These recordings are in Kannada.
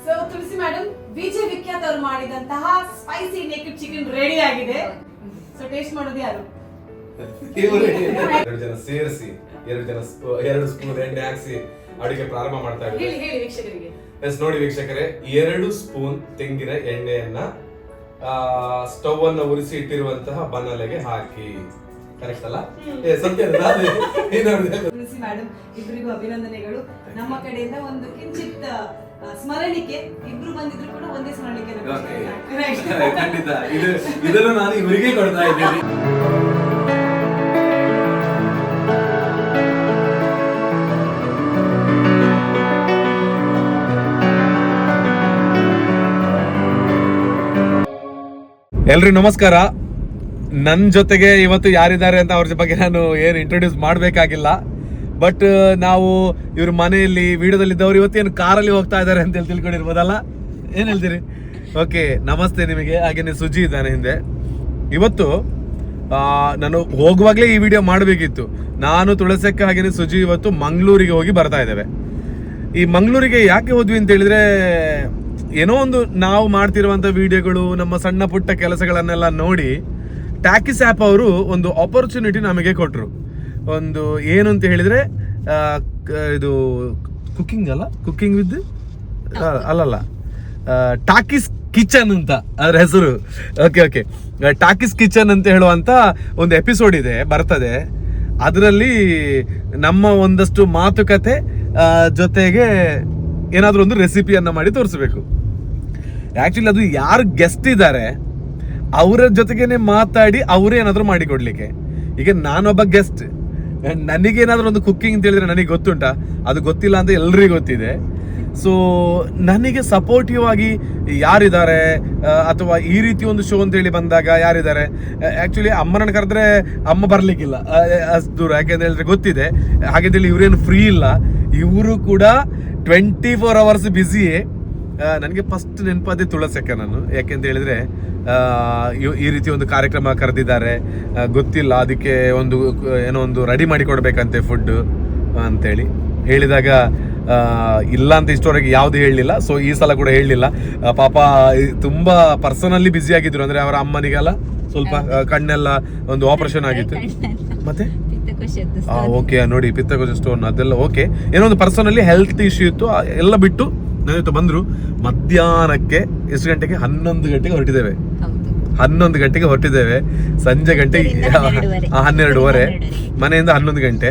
ಸೊ ತುಳಸಿ ಮೇಡಮ್ ವಿಜಯ್ ವಿಖ್ಯಾತ್ ಅವರು ಮಾಡಿದಂತಹ ಸ್ಪೈಸಿ ನೇಕೆಡ್ ಚಿಕನ್ ರೆಡಿ ಆಗಿದೆ. ಸೊ ಟೇಸ್ಟ್ ಮಾಡೋದು ಯಾರು? ಎರಡು ಜನ ಸೇರಿಸಿ ಎರಡು ಸ್ಪೂನ್ ಎಣ್ಣೆ ಹಾಕ್ಸಿ ಅಡುಗೆ ಪ್ರಾರಂಭ ಮಾಡ್ತಾ ಇದ್ದಾರೆ. ಹೇಳಿ ವೀಕ್ಷಕರಿಗೆ. ಎಸ್ ನೋಡಿ ವೀಕ್ಷಕರೇ, 2 ಸ್ಪೂನ್ ತೆಂಗಿನ ಎಣ್ಣೆಯನ್ನ ಸ್ಟವ್ ಅನ್ನ ಉರಿಸಿ ಇಟ್ಟಿರುವಂತಹ ಬನ್ನಲೆಗೆ ಹಾಕಿ. ಕರೆಕ್ಟ್ ಅಲ್ಲ? ತುಳಸಿ ಮೇಡಮ್ ಇಬ್ಬರಿಗೂ ಅಭಿನಂದನೆಗಳು. ನಮ್ಮ ಕಡೆಯಿಂದ ಒಂದು ಕಿಂಚಿತ್ ಸ್ಮರಣಿಕೆ, ಇಬ್ರು ಬಂದಿದ್ರು ಕೂಡ ಒಂದೇ ಸ್ಮರಣಿಕೆ. ಖಂಡಿತ ಇದನ್ನು ನಾನು ಇವರಿಗೆ ಕೊಡ್ತಾ ಇದ್ದೇನೆ. ಎಲ್ರಿಗೂ ನಮಸ್ಕಾರ. ನನ್ನ ಜೊತೆಗೆ ಇವತ್ತು ಯಾರಿದ್ದಾರೆ ಅಂತ ಅವ್ರ ಬಗ್ಗೆ ನಾನು ಏನು ಇಂಟ್ರೊಡ್ಯೂಸ್ ಮಾಡಬೇಕಾಗಿಲ್ಲ. ಬಟ್ ನಾವು ಇವ್ರ ಮನೆಯಲ್ಲಿ ವಿಡಿಯೋದಲ್ಲಿ ಇದ್ದವ್ರು ಇವತ್ತೇನು ಕಾರಲ್ಲಿ ಹೋಗ್ತಾ ಇದ್ದಾರೆ ಅಂತ ಹೇಳಿ ತಿಳ್ಕೊಂಡಿರ್ಬೋದಲ್ಲ. ಏನು ಹೇಳ್ತೀರಿ? ಓಕೆ, ನಮಸ್ತೆ ನಿಮಗೆ. ಹಾಗೇನೆ ಸುಜಿ ಇದ್ದಾನೆ ಹಿಂದೆ. ಇವತ್ತು ನಾನು ಹೋಗುವಾಗಲೇ ಈ ವಿಡಿಯೋ ಮಾಡಬೇಕಿತ್ತು. ನಾನು ತುಳಸಕ್ಕ ಹಾಗೇನೆ ಸುಜಿ ಇವತ್ತು ಮಂಗಳೂರಿಗೆ ಹೋಗಿ ಬರ್ತಾ ಇದ್ದೇವೆ. ಈ ಮಂಗಳೂರಿಗೆ ಯಾಕೆ ಹೋದ್ವಿ ಅಂತ ಹೇಳಿದ್ರೆ, ಏನೋ ಒಂದು ನಾವು ಮಾಡ್ತಿರುವಂಥ ವಿಡಿಯೋಗಳು, ನಮ್ಮ ಸಣ್ಣ ಪುಟ್ಟ ಕೆಲಸಗಳನ್ನೆಲ್ಲ ನೋಡಿ ಟ್ಯಾಕಿಸ್ ಆ್ಯಪ್ ಅವರು ಒಂದು ಆಪರ್ಚುನಿಟಿ ನಮಗೆ ಕೊಟ್ಟರು. ಒಂದು ಏನು ಅಂತ ಹೇಳಿದರೆ, ಇದು ಕುಕ್ಕಿಂಗ್ ಅಲ್ಲ, ಕುಕ್ಕಿಂಗ್ ವಿತ್ ಅಲ್ಲಲ್ಲ, ಟಾಕಿಸ್ ಕಿಚನ್ ಅಂತ ಅದ್ರ ಹೆಸರು. ಓಕೆ, ಟಾಕಿಸ್ ಕಿಚನ್ ಅಂತ ಹೇಳುವಂಥ ಒಂದು ಎಪಿಸೋಡ್ ಇದೆ, ಬರ್ತದೆ. ಅದರಲ್ಲಿ ನಮ್ಮ ಒಂದಷ್ಟು ಮಾತುಕತೆ ಜೊತೆಗೆ ಏನಾದರೂ ಒಂದು ರೆಸಿಪಿಯನ್ನು ಮಾಡಿ ತೋರಿಸ್ಬೇಕು. ಆ್ಯಕ್ಚುಲಿ ಅದು ಯಾರು ಗೆಸ್ಟ್ ಇದ್ದಾರೆ ಅವರ ಜೊತೆಗೇನೆ ಮಾತಾಡಿ ಅವರೇ ಏನಾದರೂ ಮಾಡಿಕೊಡ್ಲಿಕ್ಕೆ. ಈಗ ನಾನೊಬ್ಬ ಗೆಸ್ಟ್, ನನಗೇನಾದರೂ ಒಂದು ಕುಕ್ಕಿಂಗ್ ಅಂತ ಹೇಳಿದ್ರೆ ನನಗೆ ಗೊತ್ತುಂಟಾ? ಅದು ಗೊತ್ತಿಲ್ಲ ಅಂತ ಎಲ್ರಿಗೂ ಗೊತ್ತಿದೆ. ಸೊ ನನಗೆ ಸಪೋರ್ಟಿವ್ ಆಗಿ ಯಾರಿದ್ದಾರೆ, ಅಥವಾ ಈ ರೀತಿ ಒಂದು ಶೋ ಅಂತ ಹೇಳಿ ಬಂದಾಗ ಯಾರಿದ್ದಾರೆ? ಆ್ಯಕ್ಚುಲಿ ಅಮ್ಮನನ್ನು ಕರೆದ್ರೆ ಅಮ್ಮ ಬರಲಿಕ್ಕಿಲ್ಲ ಅಷ್ಟು ದೂರ, ಯಾಕೆಂತ ಹೇಳಿದ್ರೆ ಗೊತ್ತಿದೆ. ಹಾಗೆಂತೇಳಿ ಇವರೇನು ಫ್ರೀ ಇಲ್ಲ, ಇವರು ಕೂಡ 24 hours ಬ್ಯುಸಿಯೇ. ನನಗೆ ಫಸ್ಟ್ ನೆನಪಾದೆ ತುಳಸಕ್ಕ ನಾನು. ಯಾಕೆಂತ ಹೇಳಿದ್ರೆ ಈ ರೀತಿ ಒಂದು ಕಾರ್ಯಕ್ರಮ ಕರೆದಿದ್ದಾರೆ, ಗೊತ್ತಿಲ್ಲ, ಅದಕ್ಕೆ ಒಂದು ಏನೋ ಒಂದು ರೆಡಿ ಮಾಡಿ ಕೊಡ್ಬೇಕಂತೆ ಫುಡ್ ಅಂತೇಳಿ ಹೇಳಿದಾಗ ಇಲ್ಲ ಅಂತ ಇಷ್ಟವರೆಗೆ ಯಾವುದು ಹೇಳಲಿಲ್ಲ. ಸೊ ಈ ಸಲ ಕೂಡ ಹೇಳಲಿಲ್ಲ. ಪಾಪ ತುಂಬಾ ಪರ್ಸನಲಿ ಬ್ಯುಸಿ ಆಗಿದ್ರು. ಅಂದ್ರೆ ಅವರ ಅಮ್ಮನಿಗೆಲ್ಲ ಸ್ವಲ್ಪ ಕಣ್ಣೆಲ್ಲ ಒಂದು ಆಪರೇಷನ್ ಆಗಿತ್ತು. ಮತ್ತೆ ಓಕೆ ನೋಡಿ, ಪಿತ್ತಕೋಶ ಸ್ಟೋನ್ ಅದೆಲ್ಲ ಓಕೆ, ಏನೋ ಒಂದು ಪರ್ಸನಲಿ ಹೆಲ್ತ್ ಇಶ್ಯೂ ಇತ್ತು, ಎಲ್ಲ ಬಿಟ್ಟು ನನ್ನ ಬಂದ್ರು. ಮಧ್ಯಾಹ್ನಕ್ಕೆ ಎಷ್ಟು ಗಂಟೆಗೆ? 11 ಗಂಟೆಗೆ ಹೊರಟಿದ್ದೇವೆ. 11 ಗಂಟೆಗೆ ಹೊರಟಿದ್ದೇವೆ. ಸಂಜೆ ಗಂಟೆ 12:30 ಮನೆಯಿಂದ 11 ಗಂಟೆ.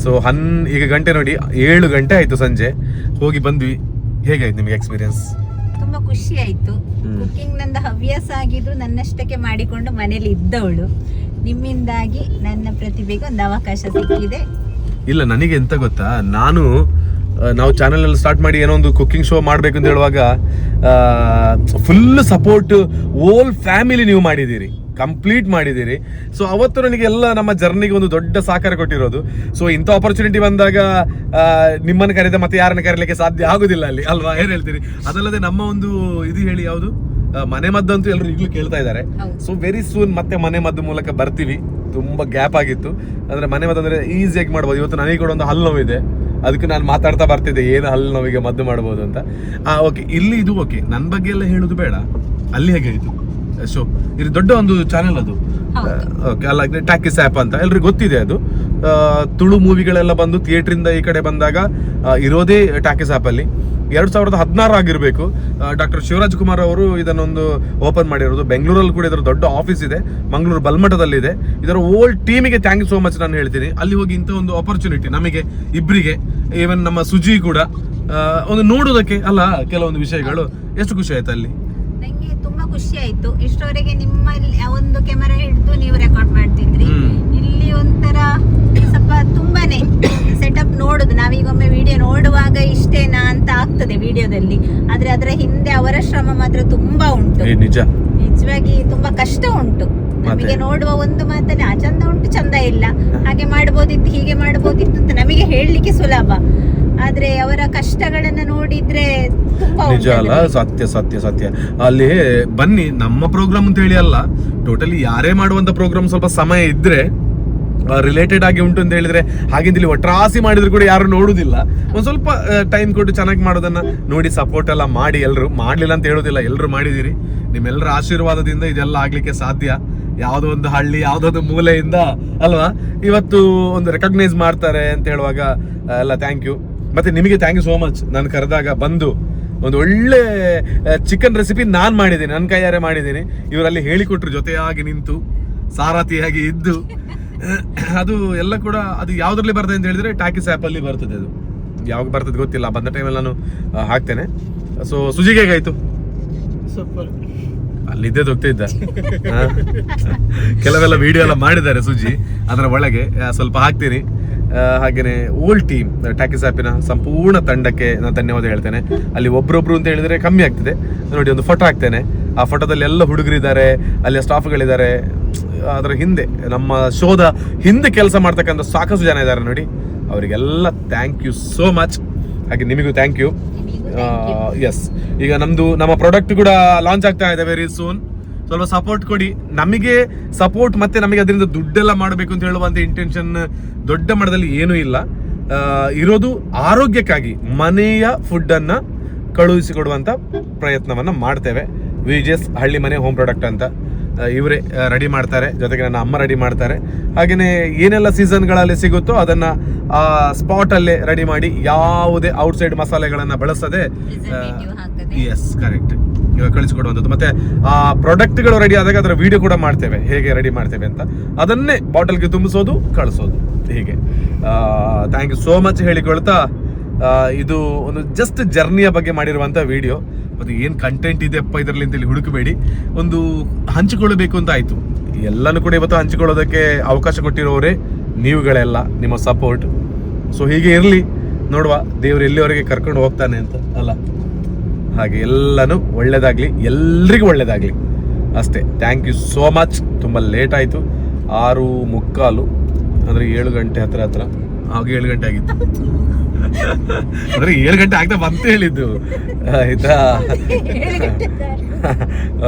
ಸೊ ಈಗ ಗಂಟೆ ನೋಡಿ 7 ಗಂಟೆ ಆಯ್ತು ಸಂಜೆ. ಹೋಗಿ ಬಂದ್ವಿ. ಹೇಗಾಯ್ತು ನಿಮಗೆ ಎಕ್ಸ್ಪೀರಿಯನ್ಸ್? ತುಂಬಾ ಖುಷಿ ಆಯ್ತು. ಕುಕಿಂಗ್ ನಂದು ಹವ್ಯಾಸ ಆಗಿದ್ದು, ನನ್ನಷ್ಟಕ್ಕೆ ಮಾಡಿಕೊಂಡು ಮನೇಲಿ ಇದ್ದವಳು. ನಿಮ್ಮಿಂದಾಗಿ ನನ್ನ ಪ್ರತಿಭೆಗೆ ಒಂದು ಅವಕಾಶ ಸಿಕ್ಕಿದೆ. ಇಲ್ಲ, ನನಗೆ ಎಂತ ಗೊತ್ತಾ, ನಾವು ಚಾನೆಲ್ ಅಲ್ಲಿ ಸ್ಟಾರ್ಟ್ ಮಾಡಿ ಏನೋ ಒಂದು ಕುಕಿಂಗ್ ಶೋ ಮಾಡ್ಬೇಕು ಅಂತ ಹೇಳುವಾಗ ಫುಲ್ ಸಪೋರ್ಟ್, ಓಲ್ ಫ್ಯಾಮಿಲಿ ನೀವು ಮಾಡಿದ್ದೀರಿ, ಕಂಪ್ಲೀಟ್ ಮಾಡಿದ್ದೀರಿ. ಸೊ ಅವತ್ತು ನನಗೆ ಎಲ್ಲ ನಮ್ಮ ಜರ್ನಿಗೆ ಒಂದು ದೊಡ್ಡ ಸಹಕಾರ ಕೊಟ್ಟಿರೋದು. ಸೊ ಇಂಥ ಆಪರ್ಚುನಿಟಿ ಬಂದಾಗ ನಿಮ್ಮನ್ನು ಕರೆದ ಮತ್ತೆ ಯಾರನ್ನ ಕರೀಲಿಕ್ಕೆ ಸಾಧ್ಯ ಆಗುದಿಲ್ಲ ಅಲ್ಲಿ, ಅಲ್ವಾ? ಏನ್ ಹೇಳ್ತೀರಿ? ಅದಲ್ಲದೆ ನಮ್ಮ ಒಂದು ಇದು ಹೇಳಿ ಯಾವುದು, ಮನೆ ಮದ್ದು ಅಂತೂ ಎಲ್ಲರೂ ಈಗಲೂ ಕೇಳ್ತಾ ಇದ್ದಾರೆ. ಸೊ ವೆರಿ ಸೂನ್ ಮತ್ತೆ ಮನೆ ಮದ್ದು ಮೂಲಕ ಬರ್ತೀವಿ. ತುಂಬಾ ಗ್ಯಾಪ್ ಆಗಿತ್ತು. ಅಂದ್ರೆ ಮನೆ ಮದ್ದು ಅಂದ್ರೆ ಈಸಿಯಾಗಿ ಮಾಡ್ಬೋದು. ಇವತ್ತು ನನಗೆ ಕೂಡ ಒಂದು ಹಲ್ಲು ನೋವಿದೆ, ಅದಕ್ಕೆ ನಾನು ಮಾತಾಡ್ತಾ ಬರ್ತಿದ್ದೆ ಏನು ಹಲ್ಲು ನೋವಿಗೆ ಮದ್ದು ಮಾಡ್ಬೋದು ಅಂತ. ಓಕೆ, ಇಲ್ಲಿ ಇದು ಓಕೆ, ನನ್ನ ಬಗ್ಗೆ ಎಲ್ಲ ಹೇಳೋದು ಬೇಡ. ಅಲ್ಲಿ ಹೇಗೆ ಆಯ್ತು ಶೋ? ಇದು ದೊಡ್ಡ ಒಂದು ಚಾನೆಲ್ ಅದು. ಓಕೆ, ಅಲ್ಲ ಟಾಕಿಸ್ ಆ್ಯಪ್ ಅಂತ ಎಲ್ರಿಗೂ ಗೊತ್ತಿದೆ. ಅದು ತುಳು ಮೂವಿಗಳೆಲ್ಲ ಬಂದು ಥಿಯೇಟ್ರಿಂದ ಈ ಕಡೆ ಬಂದಾಗ ಇರೋದೇ ಟಾಕಿಸ್ ಆ್ಯಪ್ ಅಲ್ಲಿ. 2016 ಆಗಿರಬೇಕು. ಡಾಕ್ಟರ್ ಶಿವರಾಜ್ ಕುಮಾರ್ ಅವರು ಇದನ್ನೊಂದು ಓಪನ್ ಮಾಡಿರೋದು. ಬೆಂಗಳೂರಲ್ಲಿ ಕೂಡ ಇದರ ದೊಡ್ಡ ಆಫೀಸ್ ಇದೆ, ಮಂಗಳೂರು ಬಲ್ಮಠದಲ್ಲಿದೆ. ಇದರ ಓಲ್ ಟೀಮಿಗೆ ಥ್ಯಾಂಕ್ ಯು ಸೋ ಮಚ್ ನಾನು ಹೇಳ್ತೀನಿ. ಅಲ್ಲಿ ಹೋಗಿ ಇಂಥ ಒಂದು ಆಪರ್ಚುನಿಟಿ ನಮಗೆ ಇಬ್ಬರಿಗೆ, ಈವನ್ ನಮ್ಮ ಸುಜಿ ಕೂಡ ಒಂದು ನೋಡೋದಕ್ಕೆ ಅಲ್ಲ ಕೆಲವೊಂದು ವಿಷಯಗಳು. ಎಷ್ಟು ಖುಷಿ ಆಯ್ತು ಅಲ್ಲಿ? ನಂಗೆ ತುಂಬಾ ಖುಷಿ ಆಯ್ತು. ಇಷ್ಟವರೆಗೆ ನಿಮ್ಮಲ್ಲಿ ಒಂದು ಕ್ಯಾಮೆರಾ ಹಿಡಿದು ನೀವು ರೆಕಾರ್ಡ್ ಮಾಡ್ತಿದ್ರಿ. ಇಲ್ಲಿ ಒಂಥರ ಸ್ವಲ್ಪ ತುಂಬಾನೇ ಸೆಟಪ್ ನೋಡುದು, ನಾವೀಗೊಮ್ಮೆ ವಿಡಿಯೋ ನೋಡುವಾಗ ಇಷ್ಟೇನಾ ಅಂತ ಆಗ್ತದೆ ವಿಡಿಯೋದಲ್ಲಿ, ಆದ್ರೆ ಅದರ ಹಿಂದೆ ಅವರ ಶ್ರಮ ಮಾತ್ರ ತುಂಬಾ ಉಂಟು. ನಿಜವಾಗಿ ತುಂಬಾ ಕಷ್ಟ ಉಂಟು. ನಮಗೆ ನೋಡುವ ಒಂದು ಮಾತನ್ನ ಚಂದ ಉಂಟು, ಚಂದ ಇಲ್ಲ, ಹಾಗೆ ಮಾಡ್ಬೋದಿತ್ತು, ಹೀಗೆ ಮಾಡ್ಬೋದಿತ್ತು ಅಂತ ನಮಗೆ ಹೇಳಲಿಕ್ಕೆ ಸುಲಭ. ಆದ್ರೆ ಅವರ ಕಷ್ಟಗಳನ್ನ ನೋಡಿದ್ರೆ ನಿಜ ಅಲ್ಲ? ಸತ್ಯ ಸತ್ಯ ಸತ್ಯ. ಅಲ್ಲಿ ಬನ್ನಿ, ನಮ್ಮ ಪ್ರೋಗ್ರಾಮ್ ಅಂತ ಹೇಳಿ ಅಲ್ಲ, ಟೋಟಲಿ ಯಾರೇ ಮಾಡುವಂತ ಪ್ರೋಗ್ರಾಮ್ ಸ್ವಲ್ಪ ಸಮಯ ಇದ್ರೆ ರಿಲೇಟೆಡ್ ಆಗಿ ಉಂಟು ಅಂತ ಹೇಳಿದ್ರೆ ಹಾಗಿಂದ ಇಲ್ಲಿ ಒಟ್ರಾಸಿ ಮಾಡಿದ್ರು ಕೂಡ ಯಾರು ನೋಡುದಿಲ್ಲ. ಒಂದ್ ಸ್ವಲ್ಪ ಟೈಮ್ ಕೊಟ್ಟು ಚೆನ್ನಾಗಿ ಮಾಡೋದನ್ನ ನೋಡಿ ಸಪೋರ್ಟ್ ಎಲ್ಲ ಮಾಡಿ. ಎಲ್ರು ಮಾಡ್ಲಿಲ್ಲ ಅಂತ ಹೇಳೋದಿಲ್ಲ, ಎಲ್ರು ಮಾಡಿದಿರಿ. ನಿಮ್ಮೆಲ್ಲರ ಆಶೀರ್ವಾದದಿಂದ ಇದೆಲ್ಲ ಆಗ್ಲಿಕ್ಕೆ ಸಾಧ್ಯ. ಯಾವ್ದೋ ಒಂದು ಹಳ್ಳಿ, ಯಾವ್ದೋ ಒಂದು ಮೂಲೆಯಿಂದ ಅಲ್ವಾ ಇವತ್ತು ಒಂದು ರೆಕಗ್ನೈಸ್ ಮಾಡ್ತಾರೆ ಅಂತ ಹೇಳುವಾಗ ಎಲ್ಲ ಥ್ಯಾಂಕ್ ಯು. ಮತ್ತೆ ನಿಮಗೆ ಥ್ಯಾಂಕ್ ಯು ಸೋ ಮಚ್. ನಾನು ಕರೆದಾಗ ಬಂದು ಒಂದು ಒಳ್ಳೆ ಚಿಕನ್ ರೆಸಿಪಿ ನಾನ್ ಮಾಡಿದ್ದೀನಿ, ನನ್ನ ಕೈಯಾರೆ ಮಾಡಿದ್ದೀನಿ. ಇವರಲ್ಲಿ ಹೇಳಿಕೊಟ್ರು, ಜೊತೆಯಾಗಿ ನಿಂತು ಸಾರಥಿಯಾಗಿ ಇದ್ದು. ಅದು ಎಲ್ಲ ಕೂಡ ಅದು ಯಾವ್ದ್ರಲ್ಲಿ ಬರ್ತದೆ ಅಂತ ಹೇಳಿದ್ರೆ ಟಾಕಿಸ್ ಆ್ಯಪ್ ಅಲ್ಲಿ ಬರ್ತದೆ. ಅದು ಯಾವಾಗ ಬರ್ತದೆ ಗೊತ್ತಿಲ್ಲ, ಬಂದ ಟೈಮಲ್ಲಿ ನಾನು ಹಾಕ್ತೇನೆ. ಸೊ ಸುಜಿಗೆ ಹೇಗಾಯ್ತು? ಸೂಪರ್. ಅಲ್ಲಿದ್ದೇ ಹೋಗ್ತಿದ್ದ. ಕೆಲವೆಲ್ಲ ವಿಡಿಯೋ ಎಲ್ಲ ಮಾಡಿದ್ದಾರೆ ಸುಜಿ, ಅದರ ಒಳಗೆ ಸ್ವಲ್ಪ ಹಾಕ್ತೀನಿ. ಹಾಗೇನೆ ಓಲ್ಡ್ ಟೀಮ್ ಟಾಕಿಸ್ ಆ್ಯಪಿನ ಸಂಪೂರ್ಣ ತಂಡಕ್ಕೆ ನಾನು ಧನ್ಯವಾದ ಹೇಳ್ತೇನೆ. ಅಲ್ಲಿ ಒಬ್ರೊಬ್ರು ಅಂತ ಹೇಳಿದ್ರೆ ಕಮ್ಮಿ ಆಗ್ತದೆ. ನೋಡಿ, ಒಂದು ಫೋಟೋ ಹಾಕ್ತೇನೆ. ಆ ಫೋಟೋದಲ್ಲಿ ಎಲ್ಲ ಹುಡುಗರಿದ್ದಾರೆ, ಅಲ್ಲಿ ಸ್ಟಾಫ್ಗಳಿದ್ದಾರೆ. ಅದರ ಹಿಂದೆ ನಮ್ಮ ಶೋದ ಹಿಂದೆ ಕೆಲಸ ಮಾಡ್ತಕ್ಕಂಥ ಸಾಕಷ್ಟು ಜನ ಇದ್ದಾರೆ ನೋಡಿ, ಅವರಿಗೆಲ್ಲ ಥ್ಯಾಂಕ್ ಯು ಸೋ ಮಚ್. ಹಾಗೆ ನಿಮಗೂ ಥ್ಯಾಂಕ್ ಯು. ಎಸ್, ಈಗ ನಮ್ಮ ಪ್ರಾಡಕ್ಟ್ ಕೂಡ ಲಾಂಚ್ ಆಗ್ತಾ ಇದೆ ವೆರಿ ಸೂನ್. ಸ್ವಲ್ಪ ಸಪೋರ್ಟ್ ಕೊಡಿ. ನಮಗೆ ಸಪೋರ್ಟ್ ಮತ್ತೆ ನಮಗೆ ಅದರಿಂದ ದುಡ್ಡೆಲ್ಲ ಮಾಡಬೇಕು ಅಂತ ಹೇಳುವಂತ ಇಂಟೆನ್ಷನ್ ದೊಡ್ಡ ಮಟ್ಟದಲ್ಲಿ ಏನೂ ಇಲ್ಲ. ಇರೋದು ಆರೋಗ್ಯಕ್ಕಾಗಿ ಮನೆಯ ಫುಡ್ ಅನ್ನ ಕಳುಹಿಸಿಕೊಡುವಂತ ಪ್ರಯತ್ನವನ್ನ ಮಾಡ್ತೇವೆ. ವಿಜೆಸ್ ಹಳ್ಳಿ ಮನೆ ಹೋಮ್ ಪ್ರಾಡಕ್ಟ್ ಅಂತ ಇವರೇ ರೆಡಿ ಮಾಡ್ತಾರೆ, ಜೊತೆಗೆ ನನ್ನ ಅಮ್ಮ ರೆಡಿ ಮಾಡ್ತಾರೆ. ಹಾಗೆಯೇ ಏನೆಲ್ಲ ಸೀಸನ್ಗಳಲ್ಲಿ ಸಿಗುತ್ತೋ ಅದನ್ನ ಆ ಸ್ಪಾಟ್ ಅಲ್ಲೇ ರೆಡಿ ಮಾಡಿ, ಯಾವುದೇ ಔಟ್ಸೈಡ್ ಮಸಾಲೆಗಳನ್ನ ಬಳಸದೆ, ಎಸ್ ಕರೆಕ್ಟ್, ಇವಾಗ ಕಳಿಸಿಕೊಡುವಂಥದ್ದು. ಮತ್ತೆ ಆ ಪ್ರಾಡಕ್ಟ್ಗಳು ರೆಡಿ ಆದಾಗ ಅದರ ವಿಡಿಯೋ ಕೂಡ ಮಾಡ್ತೇವೆ, ಹೇಗೆ ರೆಡಿ ಮಾಡ್ತೇವೆ ಅಂತ. ಅದನ್ನೇ ಬಾಟಲ್ಗೆ ತುಂಬಿಸೋದು, ಕಳಿಸೋದು, ಹೀಗೆ. ಥ್ಯಾಂಕ್ ಯು ಸೋ ಮಚ್ ಹೇಳಿಕೊಳ್ತಾ, ಇದು ಒಂದು ಜಸ್ಟ್ ಜರ್ನಿಯ ಬಗ್ಗೆ ಮಾಡಿರುವಂತ ವಿಡಿಯೋ. ಅದು ಏನ್ ಕಂಟೆಂಟ್ ಇದೆ ಅಪ್ಪ ಇದರಲ್ಲಿ ಅಂತ ಹೇಳಿ ಹುಡುಕಬೇಡಿ, ಒಂದು ಹಂಚಿಕೊಳ್ಳಬೇಕು ಅಂತ ಆಯ್ತು. ಎಲ್ಲಾನು ಕೂಡ ಇವತ್ತು ಹಂಚಿಕೊಳ್ಳೋದಕ್ಕೆ ಅವಕಾಶ ಕೊಟ್ಟಿರೋರೇ ನೀವುಗಳೆಲ್ಲ, ನಿಮ್ಮ ಸಪೋರ್ಟ್. ಸೊ ಹೀಗೆ ಇರಲಿ, ನೋಡುವ ದೇವ್ರು ಎಲ್ಲಿವರೆಗೆ ಕರ್ಕೊಂಡು ಹೋಗ್ತಾನೆ ಅಂತ ಅಲ್ಲ. ಹಾಗೆ ಎಲ್ಲಾನು ಒಳ್ಳೇದಾಗ್ಲಿ, ಎಲ್ರಿಗೂ ಒಳ್ಳೇದಾಗ್ಲಿ ಅಷ್ಟೇ. Thank you so much. ತುಂಬ ಲೇಟ್ ಆಯಿತು, 6:45 ಅಂದರೆ 7 ಗಂಟೆ ಹತ್ರ ಆಗ 7 ಗಂಟೆ ಆಗಿತ್ತು. ಅಂದ್ರೆ 7 ಗಂಟೆ ಆಗ್ತಾ ಬಂತ ಹೇಳಿದ್ದು, ಆಯ್ತಾ?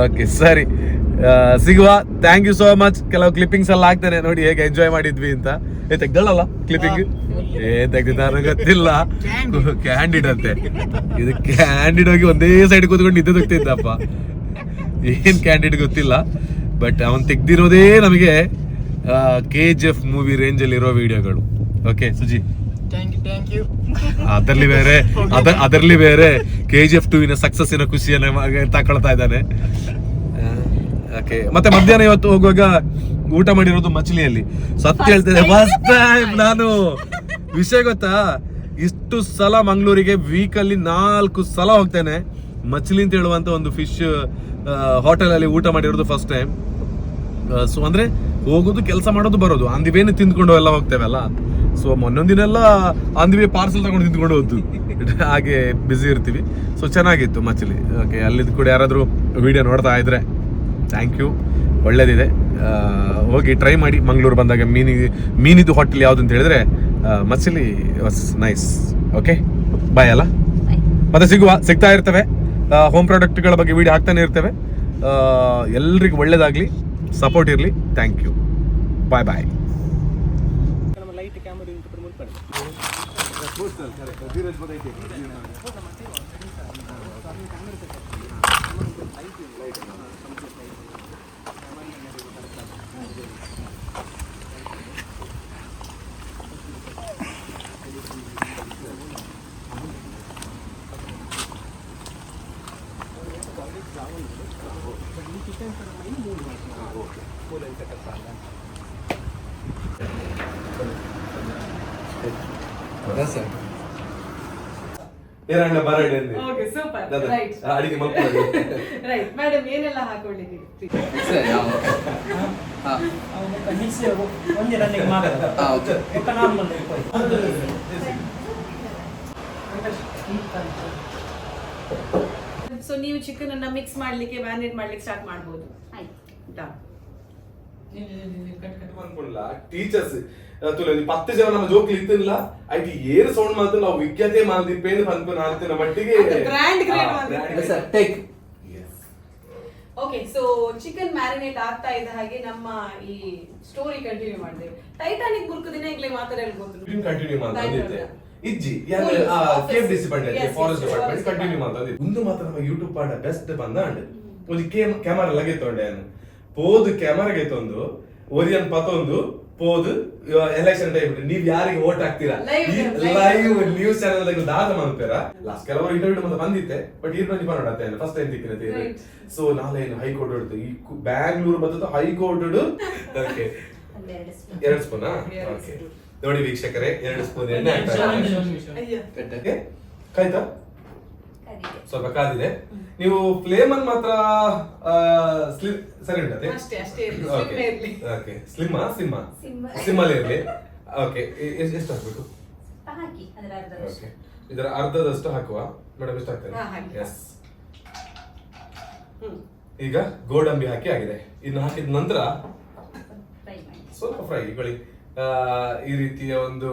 ಓಕೆ ಸರಿ, ಸಿಗುವ. Thank you so much. ಕೆಲವು ಕ್ಲಿಪ್ಪಿಂಗ್ಸ್ ಎಲ್ಲ ಹಾಕ್ತೇನೆ ನೋಡಿ, ಹೇಗೆ ಎಂಜಾಯ್ ಮಾಡಿದ್ವಿ ಅಂತ. ತೆಗ್ದಳಲ್ಲ ಕ್ಲಿಪ್ಪಿಂಗ್? ತೆಗ್ದಿದ್ದಾರ ಗೊತ್ತಿಲ್ಲ. ಕ್ಯಾಂಡಿಡ್ ಅಂತೆ ಇದು. ಕ್ಯಾಂಡಿಡ್ ಹೋಗಿ ಒಂದೇ ಸೈಡ್ ಕೂತ್ಕೊಂಡು ನಿದ್ದೋಗ್ತಿದ್ದಪ್ಪ. ಏನ್ ಕ್ಯಾಂಡಿಡ್ ಗೊತ್ತಿಲ್ಲ, ಬಟ್ ಅವನ್ ತೆಗ್ದಿರೋದೇ ನಮಗೆ KGF ಮೂವಿ ರೇಂಜ್ ಅಲ್ಲಿ ಇರೋ ವಿಡಿಯೋಗಳು. Okay Suji, thank you. ಅದರಲ್ಲಿ ಬೇರೆ KGF 2 ಸಕ್ಸಸ್ಸಿನ ಖುಷಿಯನ್ನ ತಕೊಳ್ತಾ ಇದ್ದಾನೆ. ಓಕೆ, ಮತ್ತೆ ಮಧ್ಯಾಹ್ನ ಇವತ್ತು ಹೋಗುವಾಗ ಊಟ ಮಾಡಿರೋದು ಮಚ್ಲಿಯಲ್ಲಿ. ಸತ್ಯ ಹೇಳ್ತೇನೆ, ಫಸ್ಟ್ ಟೈಮ್ ನಾನು. ವಿಷಯ ಗೊತ್ತಾ, ಇಷ್ಟು ಸಲ ಮಂಗಳೂರಿಗೆ ವೀಕಲ್ಲಿ 4 ಸಲ ಹೋಗ್ತೇನೆ. ಮಚ್ಲಿ ಅಂತ ಹೇಳುವಂತ ಒಂದು ಫಿಶ್ ಹೋಟೆಲ್ ಅಲ್ಲಿ ಊಟ ಮಾಡಿರೋದು ಫಸ್ಟ್ ಟೈಮ್. ಸೊ ಅಂದ್ರೆ ಹೋಗೋದು, ಕೆಲಸ ಮಾಡೋದು, ಬರೋದು, ಅಂದಿವೇನು ತಿಂದ್ಕೊಂಡು ಎಲ್ಲ ಹೋಗ್ತೇವಲ್ಲ. ಸೊ ಮೊನ್ನೊಂದಿನ ಎಲ್ಲ ಅಂದಿವೇ ಪಾರ್ಸಲ್ ತಗೊಂಡು ತಿಂದ್ಕೊಂಡು ಹೋದ್ದು, ಹಾಗೆ ಬ್ಯುಸಿ ಇರ್ತೀವಿ. ಸೊ ಚೆನ್ನಾಗಿತ್ತು ಮಚ್ಲಿ. ಓಕೆ, ಅಲ್ಲಿದ್ದು ಕೂಡ ಯಾರಾದರೂ ವಿಡಿಯೋ ನೋಡ್ತಾ ಇದ್ರೆ ಥ್ಯಾಂಕ್ ಯು, ಒಳ್ಳೇದಿದೆ. ಹೋಗಿ ಟ್ರೈ ಮಾಡಿ ಮಂಗಳೂರು ಬಂದಾಗ. ಮೀನಿದು ಹೋಟೆಲ್ ಯಾವ್ದು ಅಂತ ಹೇಳಿದ್ರೆ ಮಚ್ಲಿ ವಾಸ್ ನೈಸ್. ಓಕೆ, ಬಾಯ್ ಅಲ್ಲ, ಮತ್ತೆ ಸಿಗ್ತಾ ಇರ್ತವೆ. ಹೋಮ್ ಪ್ರಾಡಕ್ಟ್ಗಳ ಬಗ್ಗೆ ವಿಡಿಯೋ ಹಾಕ್ತಾನೆ ಇರ್ತೇವೆ. ಎಲ್ರಿಗೂ ಒಳ್ಳೇದಾಗ್ಲಿ, ಸಪೋರ್ಟ್ ಇರಲಿ. Thank you, bye bye. Okay, super. Right madam, ಏನೆಲ್ಲ ಹಾಕೊಳ್ಳಿದ್ದೀರಿ? ಸೊ ನೀವು ಚಿಕನ್ ಅನ್ನ ಮಿಕ್ಸ್ ಮಾಡ್ಲಿಕ್ಕೆ, ಮ್ಯಾರಿನೇಟ್ ಮಾಡ್ಲಿಕ್ಕೆ ಸ್ಟಾರ್ಟ್ ಮಾಡಬಹುದು. ಟೀಚರ್ಸ್ 10 ಜನ ನಮ್ಮ ಜೋಕ್ಲಿ ಇತ್ತಿಲ್ಲ ಐಟಿ ಏರು ಸೌಂಡ್ ಮಾತ್ರ ನಾವು ವಿಜ್ಞತೆ ಮಾಲ್ದಿಪ್ಪೇನು ಅನ್ಕೊಂಡು ಹಾಕ್ತೇನೆ ಮಟ್ಟಿಗೆ ಬ್ರ್ಯಾಂಡ್ ಕ್ರಿಯೇಟ್ ಮಾಡಿ. Sir take. Okay, so chicken marinate ಆಗ್ತಾ ಇದ್ದ ಹಾಗೆ ನಮ್ಮ ಈ ಸ್ಟೋರಿ ಕಂಟಿನ್ಯೂ ಮಾಡಿದೆವು. ಟೈಟಾನಿಕ್ ಬುರ್ಕ ದಿನ ಈಗಲೇ ಮಾತಾಡಬಹುದು ಕಂಟಿನ್ಯೂ ಮಾಡ್ತಿದ್ದೆ ಇಜ್ಜಿ KFDC ಪಂಡೆ ಫಾರೆಸ್ಟ್ ಡಿಪಾರ್ಟ್ಮೆಂಟ್ ಕಂಟಿನ್ಯೂ ಮಾಡ್ತಂದೆ ಒಂದು ಮಾತ್ರ ನಮ್ಮ ಯೂಟ್ಯೂಬ್ ಪಾಂಡ ಬೆಸ್ಟ್ ಬಂದ ಅಂಡ್ ಒಂದು ಕ್ಯಾಮರಾ ಲಗೆ ತೊಂಡೆ ಪೋದು ಕ್ಯಾಮರಾಗೆ ತೊಂದು ಒರಿಯನ್ ಪತ್ತೊಂದು ಪೋದು ಎಲೆಕ್ಷನ್ ಟೈಮ್ ನೀವ್ ಯಾರಿಗೆ ವೋಟ್ ಹಾಕ್ತೀರಾ ಲೈವ್ ನ್ಯೂಸ್ ಚಾನೆಲ್ ದಾದ ಮಾಡ್ತಾರ ಲಾಸ್ಟ್ ಕೆಲವರು ಇಂಟರ್ವ್ಯೂ ಮತ್ತೆ ಬಂದಿತ್ತೆ ಬಟ್ ಈ ಬಂದು ಮಾಡೋಣ ಫಸ್ಟ್ ಟೈಮ್ ತಿಕ್ಕಿನ ಸೊ ನಾಳೆ ಹೈಕೋರ್ಟ್ ಹೊಡ್ತು ಈ ಬ್ಯಾಂಗ್ಳೂರ್ ಬರ್ತದ ಹೈಕೋರ್ಟ್ ಓಕೆ 2 ಸ್ಪೂನಾ ಓಕೆ ನೋಡಿ ವೀಕ್ಷಕರೇ 2 ಸ್ಪೂನ್ ಎಣ್ಣೆ ಹಾಕ್ತಾರೆ ಕಾಯ್ತಾ ಸ್ವಲ್ಪ ಕಾದಿದೆ ನೀವು ಫ್ಲೇಮ್ ಅನ್ನು ಮಾತ್ರ ಸರಿ ಉಂಟತೆ ಓಕೆ ಸ್ಲಿಮ್ ಅಲ್ಲಿ ಇರಲಿ ಓಕೆ ಎಷ್ಟು ಹಾಕ್ಬೇಕು ಓಕೆ ಇದರ ಅರ್ಧದಷ್ಟು ಹಾಕುವ ಮೇಡಮ್ ಎಷ್ಟು ಹಾಕ್ತಾರೆ ಎಸ್ ಈಗ ಗೋಡಂಬಿ ಹಾಕಿ ಆಗಿದೆ ಇನ್ನು ಹಾಕಿದ ನಂತರ ಸ್ವಲ್ಪ ಫ್ರೈ ಇಕೊಳ್ಳಿ ಈ ರೀತಿಯ ಒಂದು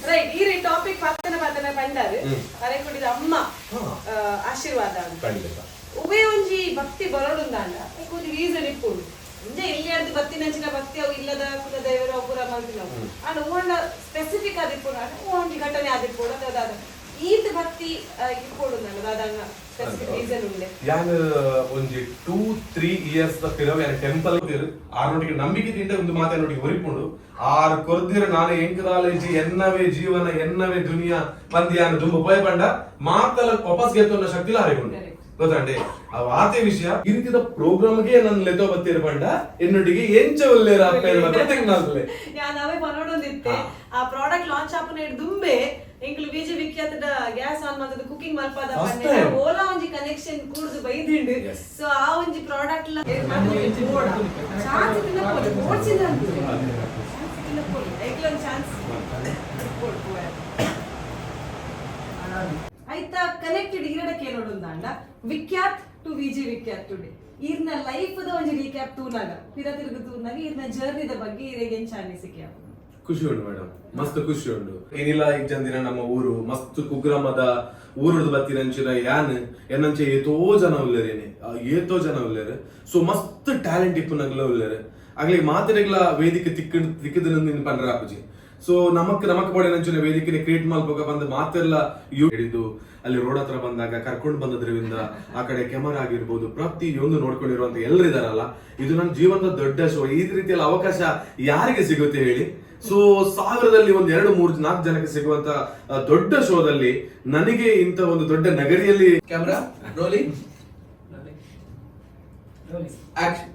ರೈಟ್ ಈ ಟಾಪಿಕ್ ಪತ್ತನ ಬಂದಾರು ಅರೆ ಕುಡಿದ ಅಮ್ಮ ಆಶೀರ್ವಾದ ಉಭಯ ಒಂಜಿ ಭಕ್ತಿ ಬರೋಡುಂದಾಂಡ ಒಂದು ರೀಸನ್ ಇಪ್ಪುಡು ಮುಂದೆ ಎಲ್ಲಿ ಅದು ಭಕ್ತಿ ನಂಚಿನ ಭಕ್ತಿ ಅವು ಇಲ್ಲದ ಕುಲ ದೇವರ ಒಬ್ಬರ ಮಲ್ತಿನವು ಅಂಡ್ ಓಂಡ ಸ್ಪೆಸಿಫಿಕ್ ಆದಿಪ್ಪುಡು ಒಂಜಿ ಘಟನೆ ಆದಿಪ್ಪುಡು ಅದಾದ ಈತ ಭಕ್ತಿ ಇಪ್ಪುಡುಂದಾಂಡ ದಾದಂಗ ಸ್ಪೆಸಿಫಿಕ್ ರೀಸನ್ ಉಂಡೆ ಯಾನ್ ಒಂಜಿ 2-3 ಇಯರ್ಸ್ ದ ಪಿರವ ಯಾನ್ ಟೆಂಪಲ್ ಆರ್ನೊಟ್ಟಿಗೆ ನಂಬಿಕೆ ತಿಂಡೆ ಒಂದು ಮಾತಾನೊಟ್ಟಿಗೆ ಹೊರಿಪುಂಡು ಆರ್ ಕೊರ್ದಿರ ನಾನು ಎಂಕದಾಲೇಜಿ ಎನ್ನವೇ ಜೀವನ ಎನ್ನವೇ ದುನಿಯಾ ಪಂದ್ಯಾನ ದುಂಬ ಭಯಪಂಡ ಮಾತಲ ವಾಪಸ್ ಗೆತ್ತುನ್ನ ಶಕ್ತಿಲ ಹರಿಕೊಂಡು ಗೊತ್ತಂಡೆ ಆ ವಾತೆ ವಿಷಯ ಇಂತಿದ ಪ್ರೋಗ್ರಾಮ್ಗೆ ನನ್ನ ಲೆತೋ ಬತ್ತಿರ ಪಂಡ ಎನ್ನೊಟ್ಟಿಗೆ ಎಂಚ ಒಲ್ಲೇರ ಅಪ್ಪೇರ ಪ್ರತಿಜ್ಞಾಸಲೆ ಯಾ ನಾವೇ ಪನೋಡೊಂದಿತ್ತೆ ಆ ಪ್ರಾಡಕ್ಟ್ ಲಾಂಚ್ ಆಪನೆ ದುಂಬೆ ಎಂಕ್ಲು ವಿಜಯ ವಿಖ್ಯಾತದ ಗ್ಯಾಸ್ ಆನ್ ಮಾಡ್ತದ ಕುಕಿಂಗ್ ಮಲ್ಪಾದ ಪನ್ನೆ ಓಲಾ ಒಂಜಿ ಕನೆಕ್ಷನ್ ಕೂಡ್ದು ಬೈದಿಂಡು ಸೊ ಆ ಒಂಜಿ ಪ್ರಾಡಕ್ಟ್ ಲ ಚಾನ್ಸ್ ತಿನ್ನ ಪೋಲೆ ಓಡ್ಸಿದ ಅಂತ ತಿನ್ನ ಪೋಲೆ ಐಕ್ಲೊಂದು ಚಾನ್ಸ್ ಐತಾ ಕನೆಕ್ಟೆಡ್ ಇರಡ ಕೇಳೋಡುಂದಾಂಡ ವಿಖ್ಯಾತ್ ಟು ವಿಜಯ ವಿಖ್ಯಾತ್ ಟುಡೇ ಈರ್ನ ಲೈಫ್ ದ ಒಂಜಿ ರೀಕ್ಯಾಪ್ ತೂನಾಗ ಪಿರ ತಿರುಗು ತೂನಾಗ ಈರ್ನ ಜರ್ನಿದ ಬಗ್ಗೆ ಇರೆಗೆ ಎಂಚ ಅನಿಸಿಕೆ ಖುಷಿ ಉಂಟು ಮೇಡಮ್ ಮಸ್ತ್ ಖುಷಿ ಉಂಟು ಏನಿಲ್ಲ ಈಗ ಜಂದಿನ ನಮ್ಮ ಊರು ಮಸ್ತ್ ಕುಗ್ರಾಮದ ಊರದ್ದು ಬತ್ತಿನಂಚಿನ ಯಾನ್ ಎನ್ನಂಚೆ ಏತೋ ಜನ ಉಳ್ಳೇರೇನೆ ಏತೋ ಜನ ಉಳ್ಳೇರು ಸೊ ಮಸ್ತ್ ಟ್ಯಾಲೆಂಟ್ ಇಪ್ಪು ನಗ್ಲ ಉಳ್ಳೇರು ಆಗ್ಲಿ ಮಾತಿನಗ್ಲ ವೇದಿಕೆ ತಿಕ್ಕದ ಪಂಡ್ರ ಆಪುಜಿ ಸೊ ನಮಕ್ ಬೋಡೆ ನಂಚಿನ ವೇದಿಕೆ ಕ್ರಿಯೇಟ್ ಮಾಡ್ಬೇಕ ಬಂದ ಮಾತೆಲ್ಲ ಹಿಡಿದು ಅಲ್ಲಿ ರೋಡ್ ಹತ್ರ ಬಂದಾಗ ಕರ್ಕೊಂಡು ಬಂದದ್ರಿಂದ ಆ ಕಡೆ ಕ್ಯಾಮರಾ ಆಗಿರ್ಬೋದು ಪ್ರತಿಯೊಂದು ನೋಡ್ಕೊಂಡಿರುವಂತ ಎಲ್ಲರಿದಾರಲ್ಲ ಇದು ನನ್ನ ಜೀವನದ ದೊಡ್ಡ ಶೋ ಈ ರೀತಿಯಲ್ಲಿ ಅವಕಾಶ ಯಾರಿಗೆ ಸಿಗುತ್ತೆ ಹೇಳಿ ಸೊ 1000ದಲ್ಲಿ 1 2 3 4 ಜನಕ್ಕೆ ಸಿಗುವಂತ ದೊಡ್ಡ ಶೋದಲ್ಲಿ ನನಗೆ ಇಂತ ಒಂದು ದೊಡ್ಡ ನಗರಿಯಲ್ಲಿ camera rolling action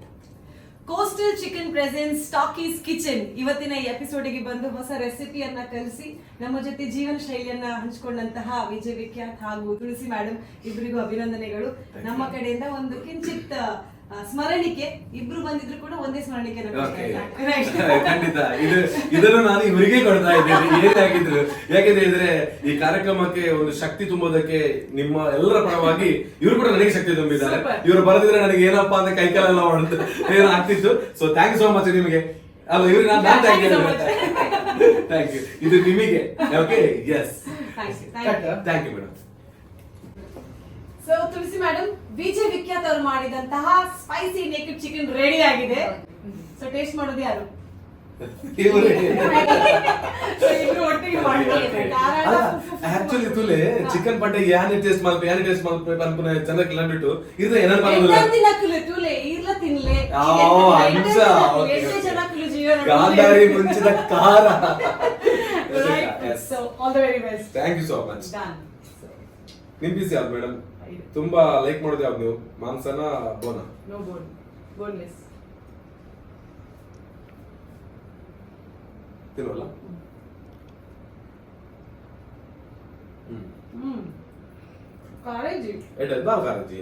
coastal chicken presents talkies kitchen ಇವತ್ತಿನ ಈ ಎಪಿಸೋಡಿಗೆ ಬಂದು ಹೊಸ ರೆಸಿಪಿಯನ್ನ ಕಲಿಸಿ ನಮ್ಮ ಜೊತೆ ಜೀವನ ಶೈಲಿಯನ್ನ ಹಂಚಿಕೊಂಡಂತಹ ವಿಜಯ ವಿಖ್ಯಾತ್ ಹಾಗೂ ತುಳಸಿ ಮೇಡಮ್ ಇಬ್ಬರಿಗೂ ಅಭಿನಂದನೆಗಳು. ನಮ್ಮ ಕಡೆಯಿಂದ ಒಂದು ಕಿಂಚಿತ್ ಸ್ಮರಣಿಕೆ ಇಬ್ರು ಬಂದಿದ್ರು ಕೂಡ ಒಂದೇ ಸ್ಮರಣಿಕೆ ಖಂಡಿತ ಇದನ್ನು ನಾನು ಇವರಿಗೆ ಕೊಡ್ತಾ ಇದ್ದೇನೆ ಏನಾಗಿದ್ರು ಯಾಕೆಂತ ಹೇಳಿದ್ರೆ ಈ ಕಾರ್ಯಕ್ರಮಕ್ಕೆ ಒಂದು ಶಕ್ತಿ ತುಂಬೋದಕ್ಕೆ ನಿಮ್ಮ ಎಲ್ಲರ ಪರವಾಗಿ ಇವರು ಕೂಡ ನನಗೆ ಶಕ್ತಿ ತುಂಬಿದ್ದಾರೆ. ಇವರು ಬರೆದಿದ್ರೆ ನನಗೆ ಏನಪ್ಪಾ ಅಂತ ಕೈಕಾಲೆಲ್ಲ ಏನು ಆಗ್ತಿತ್ತು. So thank you so much ನಿಮಗೆ. ಅಲ್ಲ ಇವ್ರಿಗೆ ನಾನು ಥ್ಯಾಂಕ್ ಯು ಇದು ನಿಮಗೆ. Okay yes thank you madam. So Tulasi madam Vijay Vikhyat ಅವರು ಮಾಡಿದಂತಹ ಸ್ಪೈಸಿ ನೇಕೆಡ್ ಚಿಕನ್ ರೆಡಿ ಆಗಿದೆ. ಸೊ ಟೇಸ್ಟ್ ಮಾಡೋದು ಯಾರು? ಆಕ್ಚುಲಿ ತುಲೆ ಚಿಕನ್ ಪಡ್ಡೆ ಯಾನೆ ಟೇಸ್ಟ್ ಮಾಡ್ಬೇಕು ಅನ್ಕೊಂಡೆ ಚಂದ ಕಿಲಂಬಿಟ್ಟು ಇರ್ಲ ಏನ ಗಾಂಧಾರಿ ಮುಂಚಿದ ಖಾರ. ಥ್ಯಾಂಕ್ ಯು ಸೋ ಮಚ್. ನಿಮ್ ಪೀಸ್ ಯಾವ್ದು ಮೇಡಮ್? ತುಂಬಾ ಲೈಕ್ ಮಾಡೋದು ಯಾವ್ದು ನೀವು? ಮಾಂಸನ ಬೋನ? ನೋ ಬೋನ್, ಬೋನ್ಲೆಸ್. ತಿನ್ನೋಲ್ಲ? ಕಾಳಜಿ ಎಡ್ಡ ಕಾಳಜಿ.